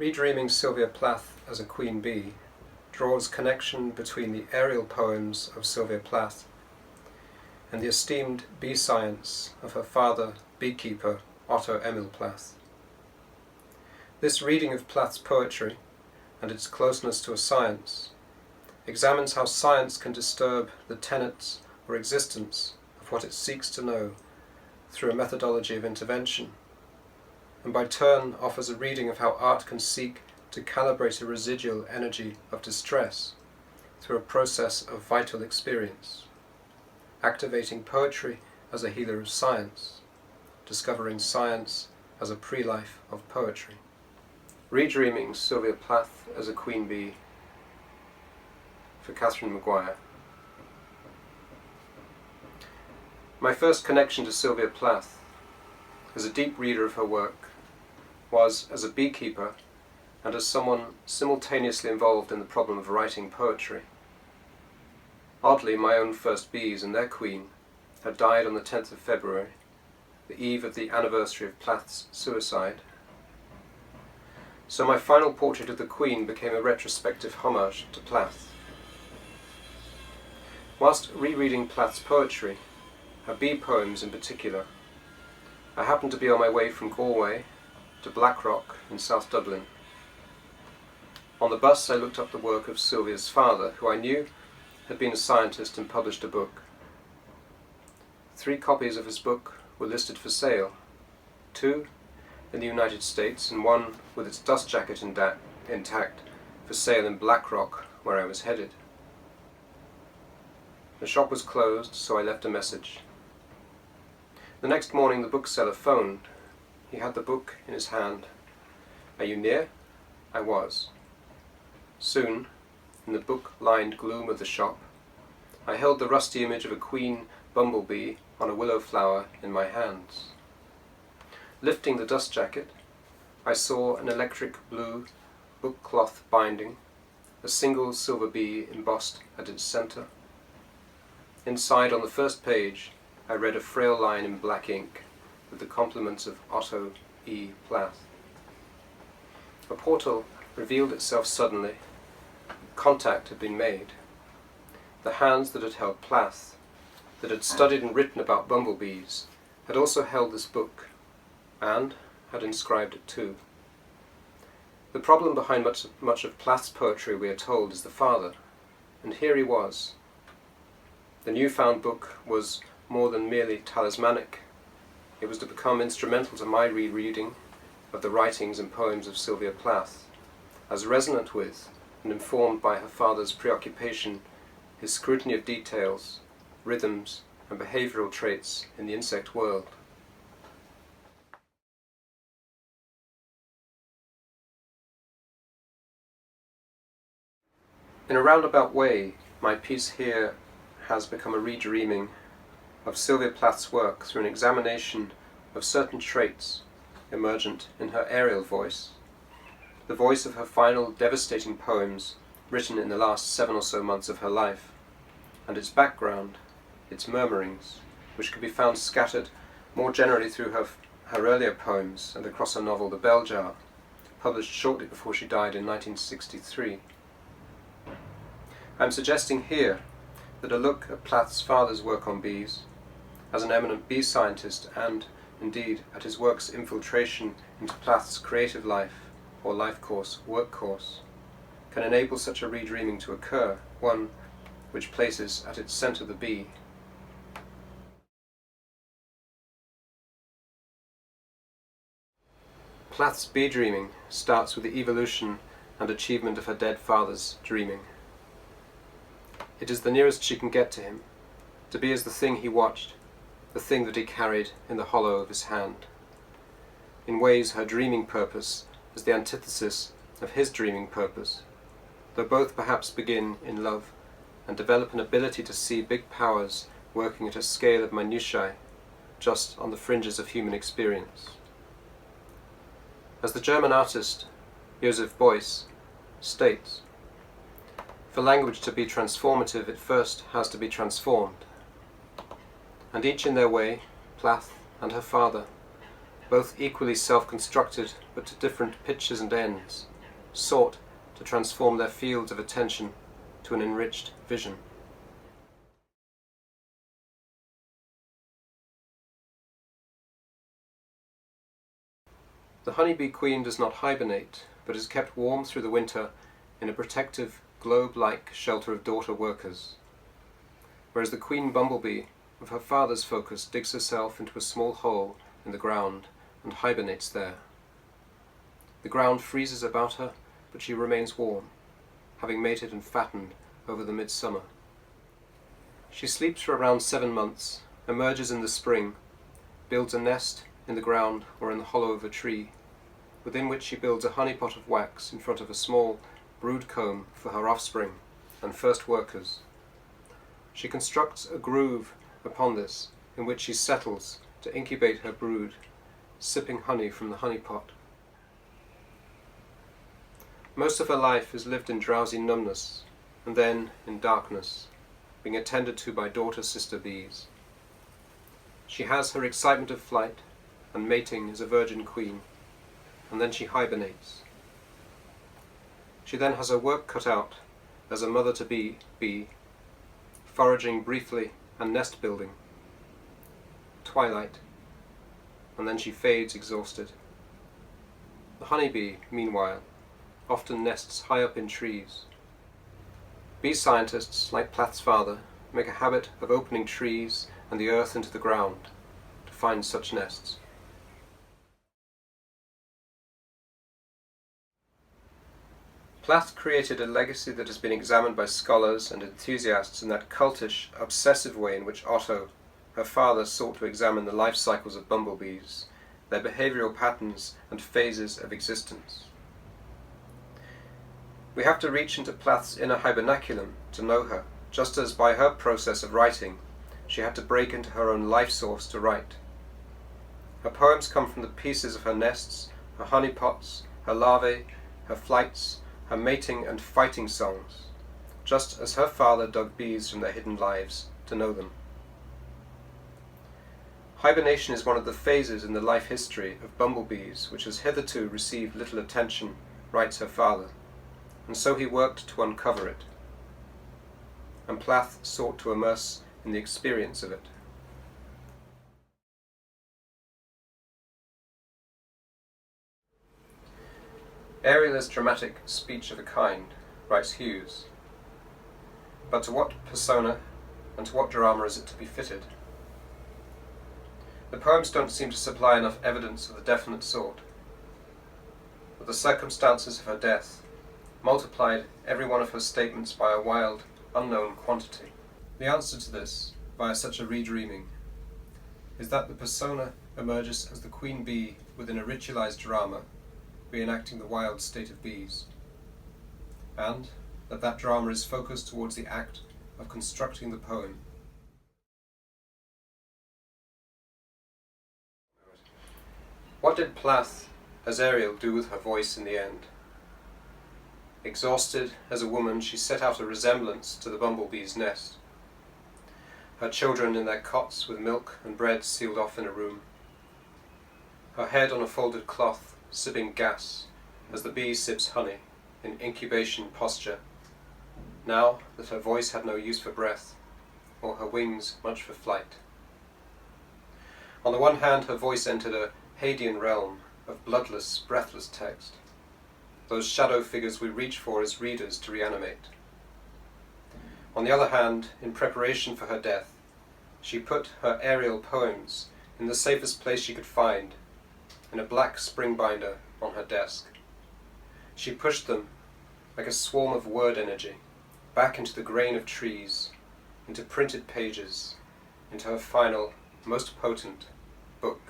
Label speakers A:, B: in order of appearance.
A: Redreaming Sylvia Plath as a queen bee draws connection between the aerial poems of Sylvia Plath and the esteemed bee science of her father, beekeeper Otto Emil Plath. This reading of Plath's poetry and its closeness to a science examines how science can disturb the tenets or existence of what it seeks to know through a methodology of intervention, and by turn offers a reading of how art can seek to calibrate a residual energy of distress through a process of vital experience, activating poetry as a healer of science, discovering science as a pre-life of poetry. Redreaming Sylvia Plath as a queen bee, for Catherine Maguire. My first connection to Sylvia Plath, as a deep reader of her work, was as a beekeeper and as someone simultaneously involved in the problem of writing poetry. Oddly, my own first bees and their queen had died on the 10th of February, the eve of the anniversary of Plath's suicide. So my final portrait of the queen became a retrospective homage to Plath. Whilst rereading Plath's poetry, her bee poems in particular, I happened to be on my way from Galway to Blackrock in South Dublin. On the bus I looked up the work of Sylvia's father, who I knew had been a scientist and published a book. 3 copies of his book were listed for sale, 2 in the United States and 1 with its dust jacket intact for sale in Blackrock, where I was headed. The shop was closed, so I left a message. The next morning the bookseller phoned. He had the book in his hand. "Are you near?" I was. Soon, in the book-lined gloom of the shop, I held the rusty image of a queen bumblebee on a willow flower in my hands. Lifting the dust jacket, I saw an electric blue book-cloth binding, a single silver bee embossed at its centre. Inside, on the first page, I read a frail line in black ink with the compliments of Otto E. Plath. A portal revealed itself suddenly. Contact had been made. The hands that had held Plath, that had studied and written about bumblebees, had also held this book, and had inscribed it too. The problem behind much of Plath's poetry, we are told, is the father, and here he was. The newfound book was more than merely talismanic. It was to become instrumental to my rereading of the writings and poems of Sylvia Plath, as resonant with and informed by her father's preoccupation, his scrutiny of details, rhythms, and behavioral traits in the insect world. In a roundabout way, my piece here has become a redreaming of Sylvia Plath's work through an examination of certain traits emergent in her aerial voice, the voice of her final devastating poems written in the last 7 or so months of her life, and its background, its murmurings, which could be found scattered more generally through her earlier poems and across her novel The Bell Jar, published shortly before she died in 1963. I am suggesting here that a look at Plath's father's work on bees, as an eminent bee scientist, and, indeed, at his work's infiltration into Plath's creative life, or life course, work course, can enable such a redreaming to occur, one which places at its centre the bee. Plath's bee dreaming starts with the evolution and achievement of her dead father's dreaming. It is the nearest she can get to him, to be as the thing he watched, the thing that he carried in the hollow of his hand. In ways, her dreaming purpose is the antithesis of his dreaming purpose, though both perhaps begin in love and develop an ability to see big powers working at a scale of minutiae, just on the fringes of human experience. As the German artist Joseph Beuys states, for language to be transformative, it first has to be transformed. And each in their way, Plath and her father, both equally self-constructed but to different pitches and ends, sought to transform their fields of attention to an enriched vision. The honeybee queen does not hibernate, but is kept warm through the winter in a protective, globe-like shelter of daughter workers, whereas the queen bumblebee, of her father's focus, digs herself into a small hole in the ground and hibernates there. The ground freezes about her, but she remains warm, having mated and fattened over the midsummer. She sleeps for around 7 months, emerges in the spring, builds a nest in the ground or in the hollow of a tree, within which she builds a honeypot of wax in front of a small brood comb for her offspring and first workers. She constructs a groove upon this, in which she settles to incubate her brood, sipping honey from the honeypot. Most of her life is lived in drowsy numbness, and then in darkness, being attended to by daughter sister bees. She has her excitement of flight and mating as a virgin queen, and then she hibernates. She then has her work cut out as a mother-to-be bee, foraging briefly and nest building. Twilight, and then she fades exhausted. The honeybee, meanwhile, often nests high up in trees. Bee scientists, like Plath's father, make a habit of opening trees and the earth into the ground to find such nests. Plath created a legacy that has been examined by scholars and enthusiasts in that cultish, obsessive way in which Otto, her father, sought to examine the life cycles of bumblebees, their behavioral patterns and phases of existence. We have to reach into Plath's inner hibernaculum to know her, just as by her process of writing she had to break into her own life source to write. Her poems come from the pieces of her nests, her honeypots, her larvae, her flights, her mating and fighting songs, just as her father dug bees from their hidden lives to know them. Hibernation is one of the phases in the life history of bumblebees which has hitherto received little attention, writes her father, and so he worked to uncover it. And Plath sought to immerse in the experience of it. Ariel is dramatic speech of a kind, writes Hughes. But to what persona and to what drama is it to be fitted? The poems don't seem to supply enough evidence of the definite sort. But the circumstances of her death multiplied every one of her statements by a wild, unknown quantity. The answer to this, via such a redreaming, is that the persona emerges as the queen bee within a ritualized drama, reenacting the wild state of bees, and that drama is focused towards the act of constructing the poem. What did Plath, as Ariel, do with her voice in the end? Exhausted as a woman, she set out a resemblance to the bumblebee's nest. Her children in their cots with milk and bread sealed off in a room. Her head on a folded cloth, sipping gas, as the bee sips honey, in incubation posture, now that her voice had no use for breath, or her wings much for flight. On the one hand, her voice entered a Hadean realm of bloodless, breathless text, those shadow figures we reach for as readers to reanimate. On the other hand, in preparation for her death, she put her Ariel poems in the safest place she could find, in a black spring binder on her desk. She pushed them, like a swarm of word energy, back into the grain of trees, into printed pages, into her final, most potent book.